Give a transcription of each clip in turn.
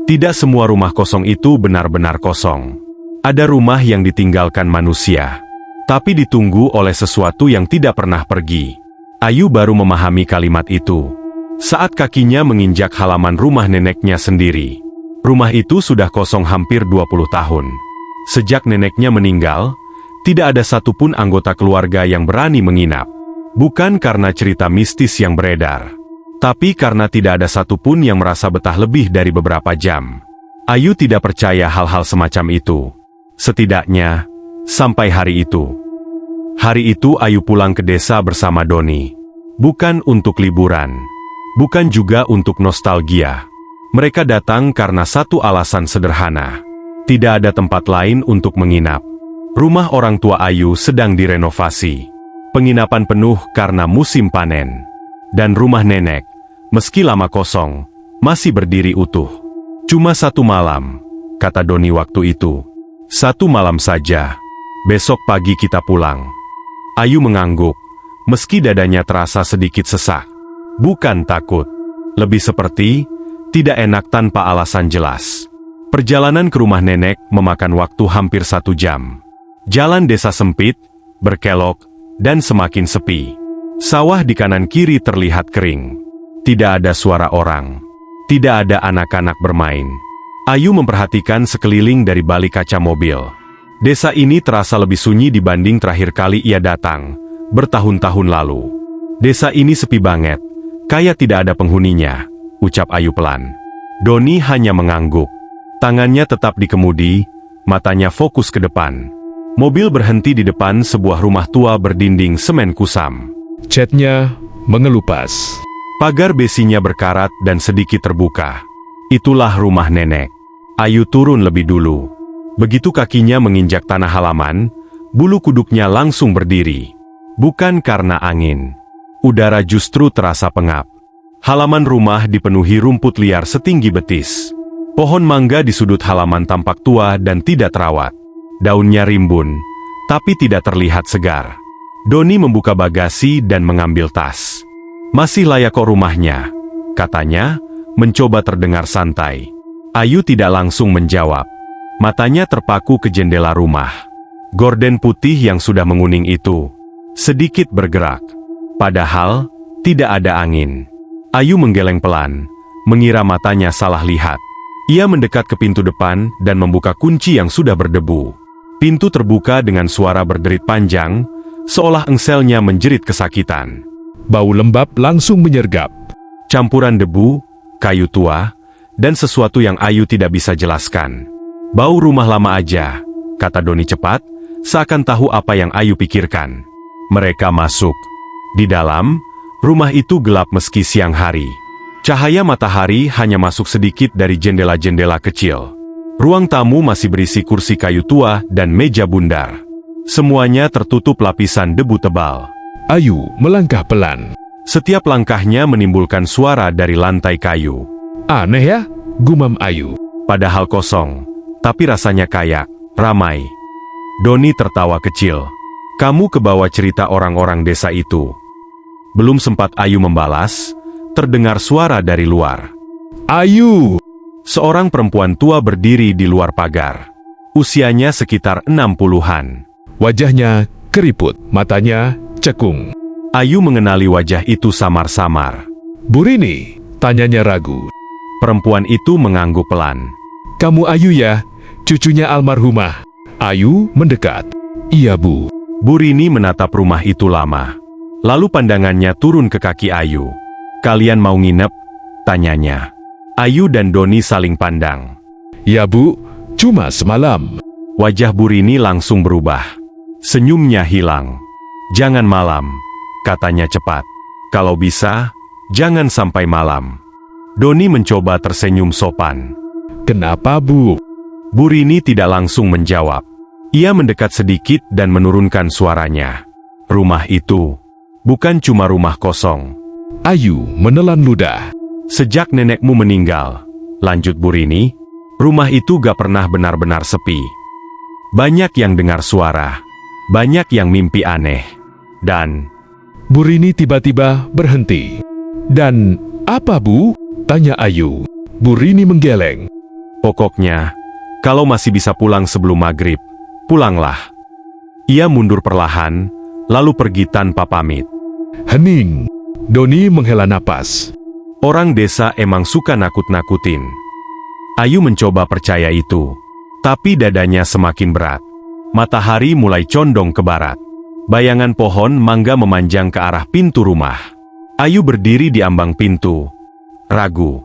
Tidak semua rumah kosong itu benar-benar kosong. Ada rumah yang ditinggalkan manusia, tapi ditunggu oleh sesuatu yang tidak pernah pergi. Ayu baru memahami kalimat itu saat kakinya menginjak halaman rumah neneknya sendiri. Rumah itu sudah kosong hampir 20 tahun. Sejak neneknya meninggal, tidak ada satupun anggota keluarga yang berani menginap. Bukan karena cerita mistis yang beredar, tapi karena tidak ada satupun yang merasa betah lebih dari beberapa jam. Ayu tidak percaya hal-hal semacam itu. Setidaknya, sampai hari itu. Hari itu Ayu pulang ke desa bersama Doni. Bukan untuk liburan. Bukan juga untuk nostalgia. Mereka datang karena satu alasan sederhana. Tidak ada tempat lain untuk menginap. Rumah orang tua Ayu sedang direnovasi. Penginapan penuh karena musim panen. Dan rumah nenek, meski lama kosong, masih berdiri utuh. Cuma satu malam, kata Doni waktu itu. Satu malam saja. Besok pagi kita pulang. Ayu mengangguk, meski dadanya terasa sedikit sesak. Bukan takut. Lebih seperti tidak enak tanpa alasan jelas. Perjalanan ke rumah nenek memakan waktu hampir 1 jam. Jalan desa sempit, berkelok, dan semakin sepi. Sawah di kanan kiri terlihat kering. Tidak ada suara orang. Tidak ada anak-anak bermain. Ayu memperhatikan sekeliling dari balik kaca mobil. Desa ini terasa lebih sunyi dibanding terakhir kali ia datang, bertahun-tahun lalu. Desa ini sepi banget, kayak tidak ada penghuninya, ucap Ayu pelan. Doni hanya mengangguk. Tangannya tetap di kemudi, matanya fokus ke depan. Mobil berhenti di depan sebuah rumah tua berdinding semen kusam. Catnya mengelupas. Pagar besinya berkarat dan sedikit terbuka. Itulah rumah nenek. Ayu turun lebih dulu. Begitu kakinya menginjak tanah halaman, bulu kuduknya langsung berdiri. Bukan karena angin. Udara justru terasa pengap. Halaman rumah dipenuhi rumput liar setinggi betis. Pohon mangga di sudut halaman tampak tua dan tidak terawat. Daunnya rimbun, tapi tidak terlihat segar. Doni membuka bagasi dan mengambil tas. Masih layak kok rumahnya, katanya, mencoba terdengar santai. Ayu tidak langsung menjawab. Matanya terpaku ke jendela rumah. Gorden putih yang sudah menguning itu sedikit bergerak. Padahal, tidak ada angin. Ayu menggeleng pelan, mengira matanya salah lihat. Ia mendekat ke pintu depan dan membuka kunci yang sudah berdebu. Pintu terbuka dengan suara berderit panjang, seolah engselnya menjerit kesakitan. Bau lembab langsung menyergap. Campuran debu, kayu tua, dan sesuatu yang Ayu tidak bisa jelaskan. Bau rumah lama aja, kata Doni cepat, seakan tahu apa yang Ayu pikirkan. Mereka masuk. Di dalam, rumah itu gelap meski siang hari. Cahaya matahari hanya masuk sedikit dari jendela-jendela kecil. Ruang tamu masih berisi kursi kayu tua dan meja bundar. Semuanya tertutup lapisan debu tebal. Ayu melangkah pelan. Setiap langkahnya menimbulkan suara dari lantai kayu. Aneh ya, gumam Ayu. Padahal kosong, tapi rasanya kayak ramai. Doni tertawa kecil. Kamu kebawa cerita orang-orang desa itu. Belum sempat Ayu membalas, terdengar suara dari luar. Ayu! Seorang perempuan tua berdiri di luar pagar. Usianya sekitar 60-an. Wajahnya keriput, matanya cekung. Ayu mengenali wajah itu samar-samar. Bu Rini, tanyanya ragu. Perempuan itu mengangguk pelan. Kamu Ayu ya, cucunya almarhumah. Ayu mendekat. Iya Bu. Bu Rini menatap rumah itu lama. Lalu pandangannya turun ke kaki Ayu. Kalian mau nginep? Tanyanya. Ayu dan Doni saling pandang. Ya Bu, cuma semalam. Wajah Bu Rini langsung berubah. Senyumnya hilang. Jangan malam, katanya cepat. Kalau bisa, jangan sampai malam. Doni mencoba tersenyum sopan. Kenapa Bu? Bu Rini tidak langsung menjawab. Ia mendekat sedikit dan menurunkan suaranya. Rumah itu bukan cuma rumah kosong. Ayu menelan ludah. Sejak nenekmu meninggal, lanjut Bu Rini, rumah itu gak pernah benar-benar sepi. Banyak yang dengar suara, banyak yang mimpi aneh, dan... Bu Rini tiba-tiba berhenti. Dan apa Bu? Tanya Ayu. Bu Rini menggeleng. Pokoknya, kalau masih bisa pulang sebelum maghrib, pulanglah. Ia mundur perlahan, lalu pergi tanpa pamit. Hening. Doni menghela napas. Orang desa emang suka nakut-nakutin. Ayu mencoba percaya itu, tapi dadanya semakin berat. Matahari mulai condong ke barat. Bayangan pohon mangga memanjang ke arah pintu rumah. Ayu berdiri di ambang pintu. Ragu.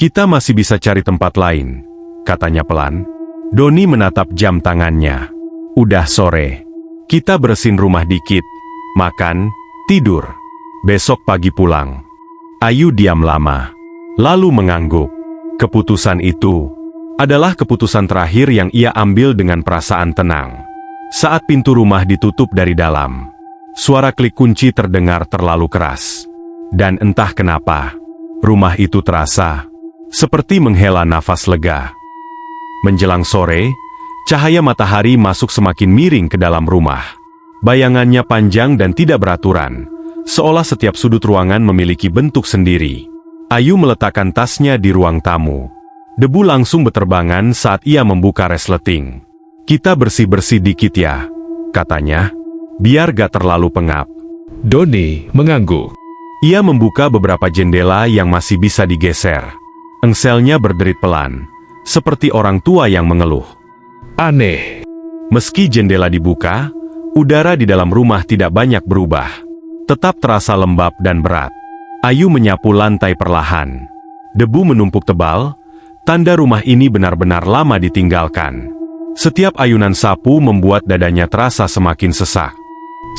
Kita masih bisa cari tempat lain, katanya pelan. Doni menatap jam tangannya. Udah sore. Kita bersihin rumah dikit, makan, tidur. Besok pagi pulang. Ayu diam lama, lalu mengangguk. Keputusan itu adalah keputusan terakhir yang ia ambil dengan perasaan tenang. Saat pintu rumah ditutup dari dalam, suara klik kunci terdengar terlalu keras. Dan entah kenapa, rumah itu terasa seperti menghela nafas lega. Menjelang sore, cahaya matahari masuk semakin miring ke dalam rumah. Bayangannya panjang dan tidak beraturan, seolah setiap sudut ruangan memiliki bentuk sendiri. Ayu meletakkan tasnya di ruang tamu. Debu langsung beterbangan saat ia membuka resleting. Kita bersih-bersih dikit ya, katanya, biar gak terlalu pengap. Doni mengangguk. Ia membuka beberapa jendela yang masih bisa digeser. Engselnya berderit pelan, seperti orang tua yang mengeluh. Aneh. Meski jendela dibuka, udara di dalam rumah tidak banyak berubah. Tetap terasa lembab dan berat. Ayu menyapu lantai perlahan. Debu menumpuk tebal, tanda rumah ini benar-benar lama ditinggalkan. Setiap ayunan sapu membuat dadanya terasa semakin sesak.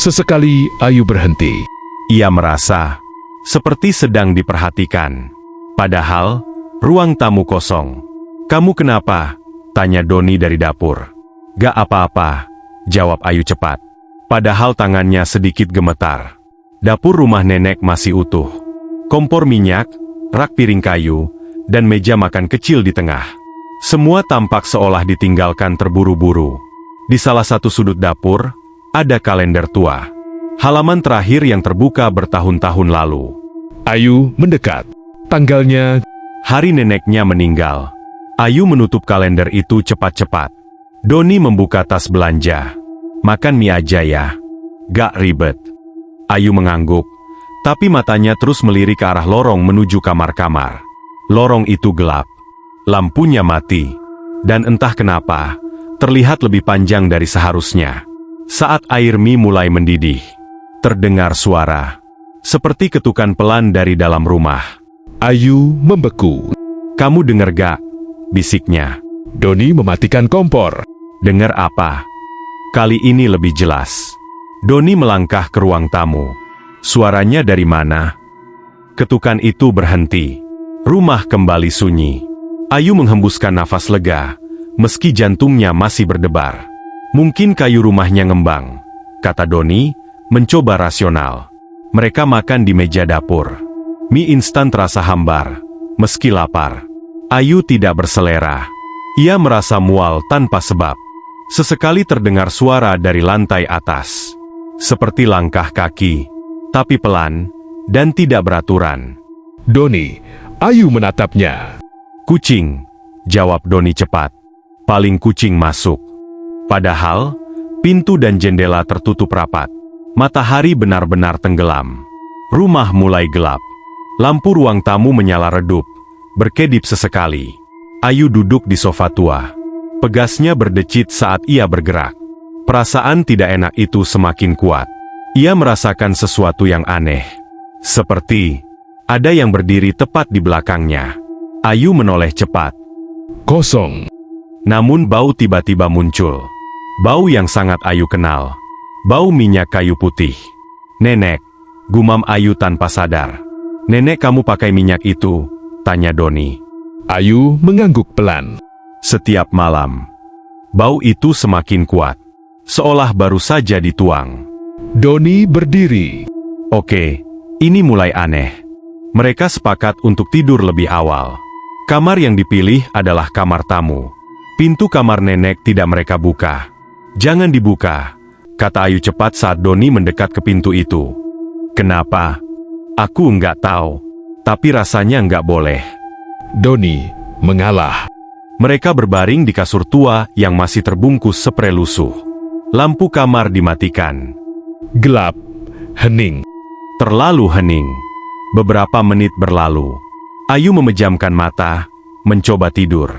Sesekali Ayu berhenti. Ia merasa seperti sedang diperhatikan. Padahal, ruang tamu kosong. Kamu kenapa? Tanya Doni dari dapur. Gak apa-apa, jawab Ayu cepat. Padahal tangannya sedikit gemetar. Dapur rumah nenek masih utuh. Kompor minyak, rak piring kayu, dan meja makan kecil di tengah. Semua tampak seolah ditinggalkan terburu-buru. Di salah satu sudut dapur, ada kalender tua. Halaman terakhir yang terbuka bertahun-tahun lalu. Ayu mendekat. Tanggalnya. Hari neneknya meninggal. Ayu menutup kalender itu cepat-cepat. Doni membuka tas belanja. Makan mie aja ya. Gak ribet. Ayu mengangguk, tapi matanya terus melirik ke arah lorong menuju kamar-kamar. Lorong itu gelap. Lampunya mati. Dan entah kenapa, terlihat lebih panjang dari seharusnya. Saat air mie mulai mendidih, terdengar suara. Seperti ketukan pelan dari dalam rumah. Ayu membeku. Kamu dengar gak? Bisiknya. Doni mematikan kompor. Dengar apa? Kali ini lebih jelas. Doni melangkah ke ruang tamu. Suaranya dari mana? Ketukan itu berhenti. Rumah kembali sunyi. Ayu menghembuskan nafas lega, meski jantungnya masih berdebar. Mungkin kayu rumahnya ngembang, kata Doni, mencoba rasional. Mereka makan di meja dapur. Mie instan terasa hambar, meski lapar. Ayu tidak berselera. Ia merasa mual tanpa sebab. Sesekali terdengar suara dari lantai atas. Seperti langkah kaki, tapi pelan, dan tidak beraturan. Doni, Ayu menatapnya. Kucing, jawab Doni cepat. Paling kucing masuk. Padahal, pintu dan jendela tertutup rapat. Matahari benar-benar tenggelam. Rumah mulai gelap. Lampu ruang tamu menyala redup, berkedip sesekali. Ayu duduk di sofa tua. Pegasnya berdecit saat ia bergerak. Perasaan tidak enak itu semakin kuat. Ia merasakan sesuatu yang aneh. Seperti ada yang berdiri tepat di belakangnya. Ayu menoleh cepat. Kosong. Namun bau tiba-tiba muncul. Bau yang sangat Ayu kenal. Bau minyak kayu putih. Nenek, gumam Ayu tanpa sadar. Nenek kamu pakai minyak itu? Tanya Doni. Ayu mengangguk pelan. Setiap malam. Bau itu semakin kuat. Seolah baru saja dituang. Doni berdiri. Oke, ini mulai aneh. Mereka sepakat untuk tidur lebih awal. Kamar yang dipilih adalah kamar tamu. Pintu kamar nenek tidak mereka buka. Jangan dibuka, kata Ayu cepat saat Doni mendekat ke pintu itu. Kenapa? Aku nggak tahu, tapi rasanya nggak boleh. Doni mengalah. Mereka berbaring di kasur tua yang masih terbungkus sprei lusuh. Lampu kamar dimatikan. Gelap, hening. Terlalu hening. Beberapa menit berlalu. Ayu memejamkan mata, mencoba tidur.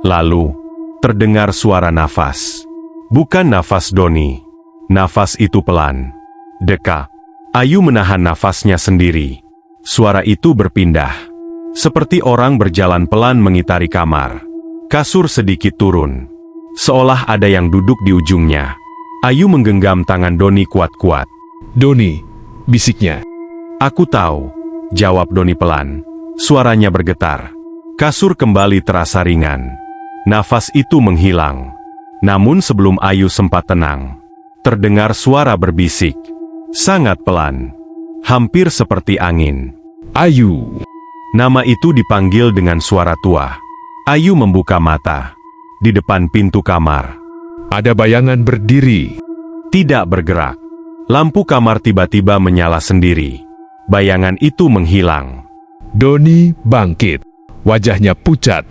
Lalu, terdengar suara nafas. Bukan nafas Doni. Nafas itu pelan. Dekat. Ayu menahan nafasnya sendiri. Suara itu berpindah. Seperti orang berjalan pelan mengitari kamar. Kasur sedikit turun. Seolah ada yang duduk di ujungnya. Ayu menggenggam tangan Doni kuat-kuat. Doni, bisiknya. Aku tahu, jawab Doni pelan. Suaranya bergetar. Kasur kembali terasa ringan. Nafas itu menghilang. Namun sebelum Ayu sempat tenang, terdengar suara berbisik. Sangat pelan. Hampir seperti angin. Ayu. Nama itu dipanggil dengan suara tua. Ayu membuka mata. Di depan pintu kamar. Ada bayangan berdiri. Tidak bergerak. Lampu kamar tiba-tiba menyala sendiri. Bayangan itu menghilang. Doni bangkit. Wajahnya pucat.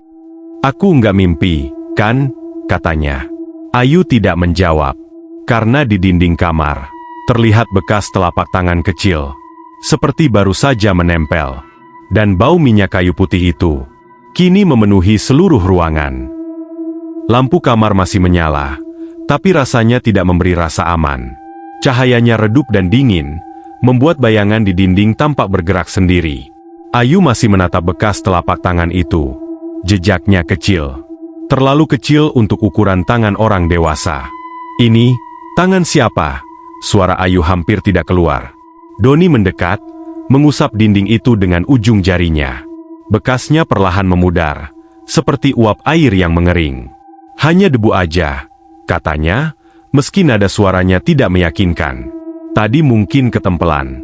Aku nggak mimpi, kan? Katanya. Ayu tidak menjawab. Karena di dinding kamar, terlihat bekas telapak tangan kecil. Seperti baru saja menempel. Dan bau minyak kayu putih itu kini memenuhi seluruh ruangan. Lampu kamar masih menyala, tapi rasanya tidak memberi rasa aman. Cahayanya redup dan dingin, membuat bayangan di dinding tampak bergerak sendiri. Ayu masih menatap bekas telapak tangan itu. Jejaknya kecil. Terlalu kecil untuk ukuran tangan orang dewasa. Ini, tangan siapa? Suara Ayu hampir tidak keluar. Doni mendekat, mengusap dinding itu dengan ujung jarinya. Bekasnya perlahan memudar, seperti uap air yang mengering. Hanya debu aja, katanya, meski nada suaranya tidak meyakinkan. Tadi mungkin ketempelan.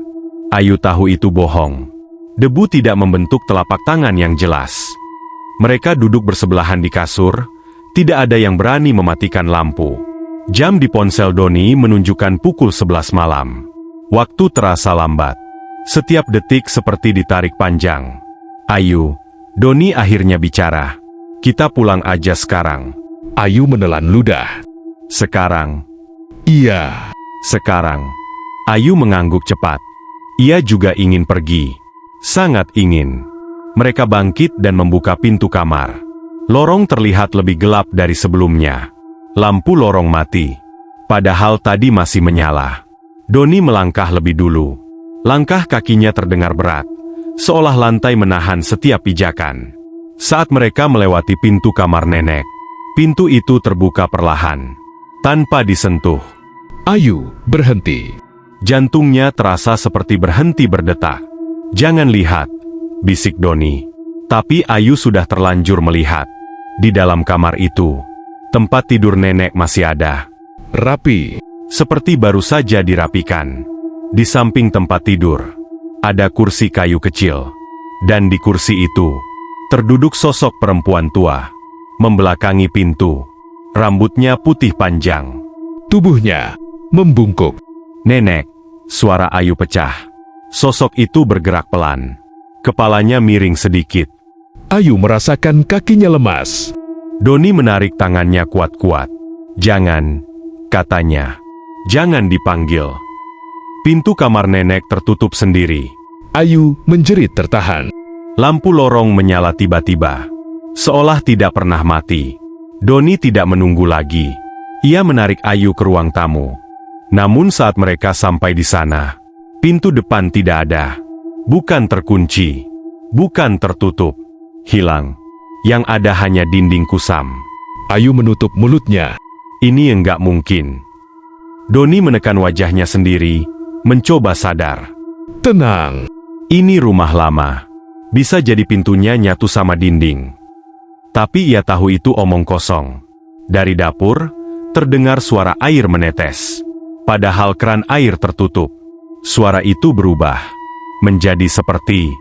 Ayu tahu itu bohong. Debu tidak membentuk telapak tangan yang jelas. Mereka duduk bersebelahan di kasur, tidak ada yang berani mematikan lampu. Jam di ponsel Doni menunjukkan pukul 11 malam. Waktu terasa lambat. Setiap detik seperti ditarik panjang. Ayu, Doni akhirnya bicara. Kita pulang aja sekarang. Ayu menelan ludah. Sekarang. Iya. Sekarang. Ayu mengangguk cepat. Ia juga ingin pergi. Sangat ingin. Mereka bangkit dan membuka pintu kamar. Lorong terlihat lebih gelap dari sebelumnya. Lampu lorong mati. Padahal tadi masih menyala. Doni melangkah lebih dulu. Langkah kakinya terdengar berat. Seolah lantai menahan setiap pijakan. Saat mereka melewati pintu kamar nenek, pintu itu terbuka perlahan. Tanpa disentuh. Ayu berhenti. Jantungnya terasa seperti berhenti berdetak. Jangan lihat, bisik Doni. Tapi Ayu sudah terlanjur melihat. Di dalam kamar itu, tempat tidur nenek masih ada. Rapi. Seperti baru saja dirapikan. Di samping tempat tidur, ada kursi kayu kecil. Dan di kursi itu, terduduk sosok perempuan tua. Membelakangi pintu. Rambutnya putih panjang. Tubuhnya membungkuk. Nenek, suara Ayu pecah. Sosok itu bergerak pelan. Kepalanya miring sedikit. Ayu merasakan kakinya lemas. Doni menarik tangannya kuat-kuat. Jangan, katanya. Jangan dipanggil. Pintu kamar nenek tertutup sendiri. Ayu menjerit tertahan. Lampu lorong menyala tiba-tiba. Seolah tidak pernah mati. Doni tidak menunggu lagi. Ia menarik Ayu ke ruang tamu. Namun saat mereka sampai di sana, pintu depan tidak ada. Bukan terkunci. Bukan tertutup. Hilang. Yang ada hanya dinding kusam. Ayu menutup mulutnya. Ini enggak mungkin. Doni menekan wajahnya sendiri, mencoba sadar. Tenang. Ini rumah lama. Bisa jadi pintunya nyatu sama dinding. Tapi ia tahu itu omong kosong. Dari dapur, terdengar suara air menetes. Padahal keran air tertutup. Suara itu berubah. Menjadi seperti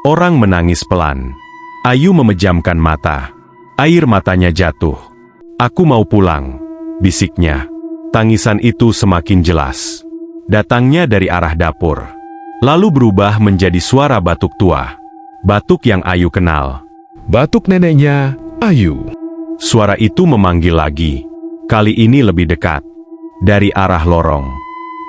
orang menangis pelan. Ayu memejamkan mata. Air matanya jatuh. Aku mau pulang, bisiknya. Tangisan itu semakin jelas. Datangnya dari arah dapur. Lalu berubah menjadi suara batuk tua. Batuk yang Ayu kenal. Batuk neneknya, Ayu. Suara itu memanggil lagi. Kali ini lebih dekat. Dari arah lorong.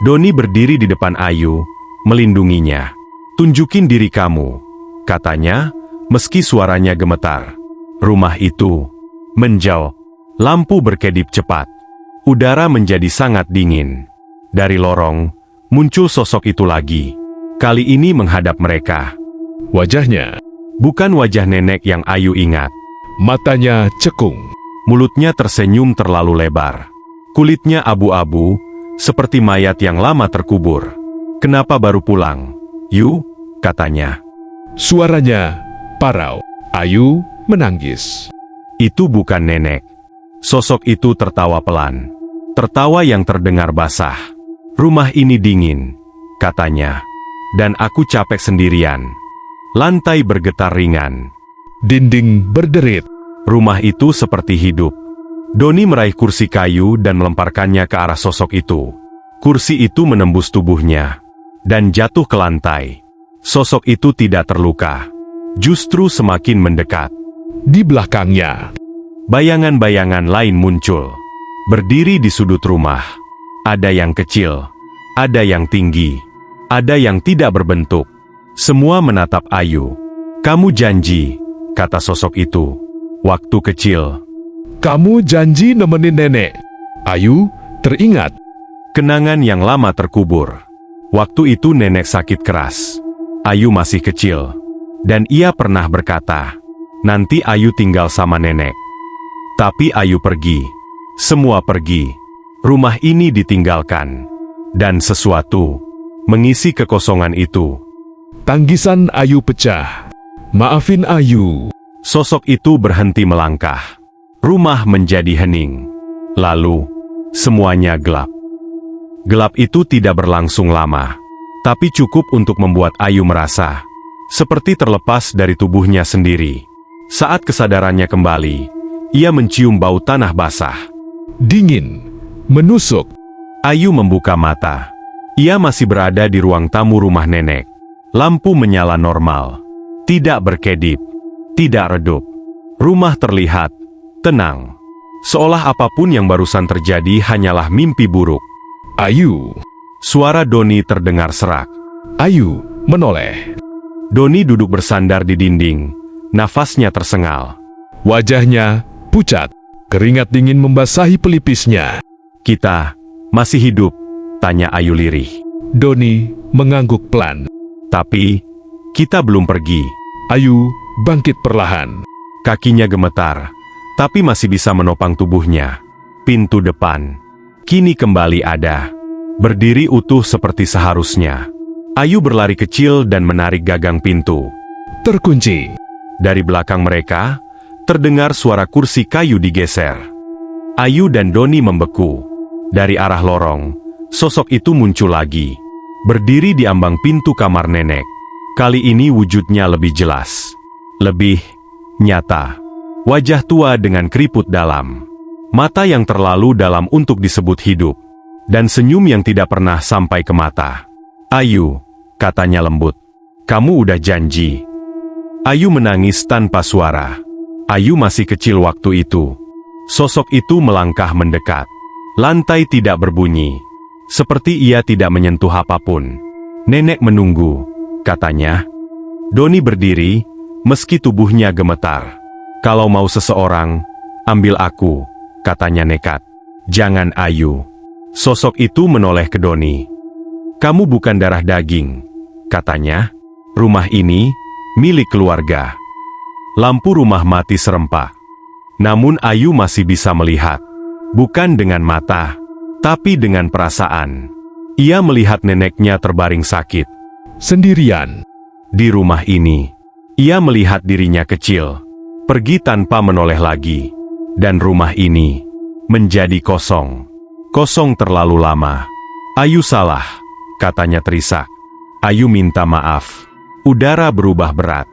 Doni berdiri di depan Ayu, melindunginya. "Tunjukin diri kamu," katanya, meski suaranya gemetar. Rumah itu menjauh. Lampu berkedip cepat. Udara menjadi sangat dingin. Dari lorong, muncul sosok itu lagi. Kali ini menghadap mereka. Wajahnya, Bukan wajah nenek yang Ayu ingat. matanya cekung. Mulutnya tersenyum terlalu lebar. Kulitnya abu-abu, seperti mayat yang lama terkubur. "Kenapa baru pulang, Yu?" katanya. Suaranya parau. Ayu menangis. Itu bukan nenek. Sosok itu tertawa pelan. Tertawa yang terdengar basah. "Rumah ini dingin," katanya. "Dan aku capek sendirian." Lantai bergetar ringan. Dinding berderit. Rumah itu seperti hidup. Doni meraih kursi kayu dan melemparkannya ke arah sosok itu. Kursi itu menembus tubuhnya dan jatuh ke lantai. Sosok itu tidak terluka, justru semakin mendekat. Di belakangnya, Bayangan-bayangan lain muncul. Berdiri di sudut rumah. Ada yang kecil, ada yang tinggi, ada yang tidak berbentuk. Semua menatap Ayu. "Kamu janji," kata sosok itu, "waktu kecil." kamu janji nemenin nenek. Ayu teringat. Kenangan yang lama terkubur. Waktu itu nenek sakit keras. Ayu masih kecil. Dan ia pernah berkata, nanti Ayu tinggal sama nenek. Tapi Ayu pergi. Semua pergi. Rumah ini ditinggalkan. Dan sesuatu mengisi kekosongan itu. Tanggisan Ayu pecah. "Maafin Ayu." Sosok itu berhenti melangkah. Rumah menjadi hening. Lalu, semuanya gelap. Gelap itu tidak berlangsung lama, tapi cukup untuk membuat Ayu merasa seperti terlepas dari tubuhnya sendiri. Saat kesadarannya kembali, ia mencium bau tanah basah. Dingin, menusuk. Ayu membuka mata. Ia masih berada di ruang tamu rumah nenek. Lampu menyala normal. Tidak berkedip. Tidak redup. Rumah terlihat tenang. Seolah apapun yang barusan terjadi hanyalah mimpi buruk. Ayu. Suara Doni terdengar serak. Ayu menoleh. Doni duduk bersandar di dinding. Nafasnya tersengal. Wajahnya pucat. Keringat dingin membasahi pelipisnya. "Kita masih hidup?" tanya Ayu lirih. Doni mengangguk pelan. "Tapi, kita belum pergi." Ayu bangkit perlahan. Kakinya gemetar, tapi masih bisa menopang tubuhnya. Pintu depan kini kembali ada. Berdiri utuh seperti seharusnya. Ayu berlari kecil dan menarik gagang pintu. Terkunci. Dari belakang mereka, terdengar suara kursi kayu digeser. Ayu dan Doni membeku. Dari arah lorong, sosok itu muncul lagi. Berdiri di ambang pintu kamar nenek. Kali ini wujudnya lebih jelas. Lebih nyata. Wajah tua dengan keriput dalam. Mata yang terlalu dalam untuk disebut hidup. Dan senyum yang tidak pernah sampai ke mata. "Ayu," katanya lembut. "Kamu udah janji." Ayu menangis tanpa suara. Ayu masih kecil waktu itu. Sosok itu melangkah mendekat. Lantai tidak berbunyi. Seperti ia tidak menyentuh apapun. "Nenek menunggu," katanya. Doni berdiri, meski tubuhnya gemetar. "Kalau mau seseorang, ambil aku," katanya nekat. "Jangan Ayu." Sosok itu menoleh ke Doni. "Kamu bukan darah daging," katanya. "Rumah ini milik keluarga." Lampu rumah mati serempak. Namun Ayu masih bisa melihat. Bukan dengan mata, tapi dengan perasaan. Ia melihat neneknya terbaring sakit. Sendirian. Di rumah ini, ia melihat dirinya kecil. Pergi tanpa menoleh lagi. Dan rumah ini menjadi kosong. Kosong terlalu lama. "Ayu salah," katanya terisak. Ayu minta maaf. Udara berubah berat.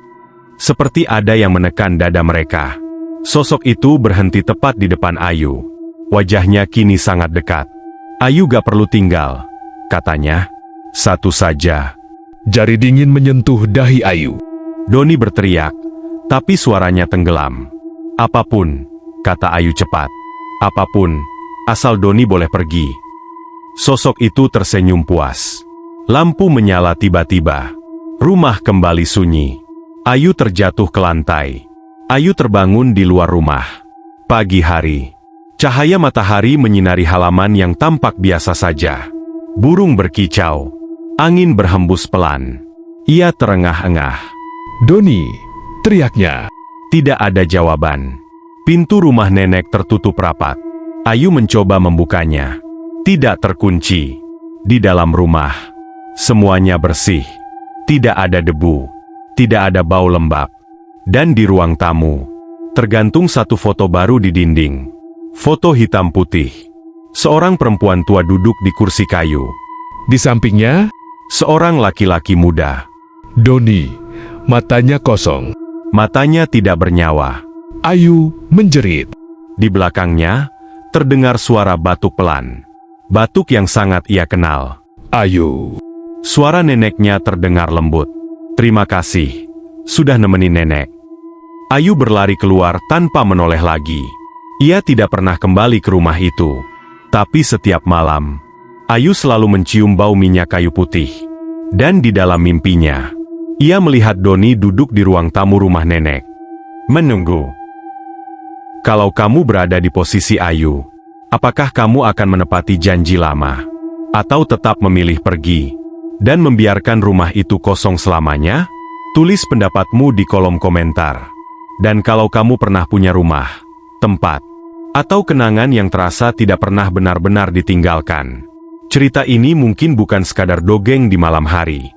Seperti ada yang menekan dada mereka. Sosok itu berhenti tepat di depan Ayu. Wajahnya kini sangat dekat. "Ayu gak perlu tinggal," katanya. "Satu saja." Jari dingin menyentuh dahi Ayu. Doni berteriak, tapi suaranya tenggelam. "Apapun," kata Ayu cepat. Apapun, asal Doni boleh pergi. Sosok itu tersenyum puas. Lampu menyala tiba-tiba. Rumah kembali sunyi. Ayu terjatuh ke lantai. Ayu terbangun di luar rumah. Pagi hari. Cahaya matahari menyinari halaman yang tampak biasa saja. Burung berkicau. Angin berhembus pelan. Ia terengah-engah. Doni, teriaknya. Tidak ada jawaban. Pintu rumah nenek tertutup rapat. Ayu mencoba membukanya. Tidak terkunci. Di dalam rumah, semuanya bersih. Tidak ada debu. Tidak ada bau lembab. Dan di ruang tamu, tergantung satu foto baru di dinding. Foto hitam putih. Seorang perempuan tua duduk di kursi kayu. Di sampingnya, Seorang laki-laki muda. Doni, matanya kosong. Matanya tidak bernyawa. Ayu menjerit. Di belakangnya, terdengar suara batuk pelan. Batuk yang sangat ia kenal. Ayu. Suara neneknya terdengar lembut. Terima kasih, sudah nemenin nenek. Ayu berlari keluar tanpa menoleh lagi. Ia tidak pernah kembali ke rumah itu. Tapi setiap malam, Ayu selalu mencium bau minyak kayu putih. Dan di dalam mimpinya, ia melihat Doni duduk di ruang tamu rumah nenek. Menunggu. Kalau kamu berada di posisi Ayu, apakah kamu akan menepati janji lama? Atau tetap memilih pergi dan membiarkan rumah itu kosong selamanya? Tulis pendapatmu di kolom komentar. Dan kalau kamu pernah punya rumah, tempat, atau kenangan yang terasa tidak pernah benar-benar ditinggalkan, cerita ini mungkin bukan sekadar dongeng di malam hari.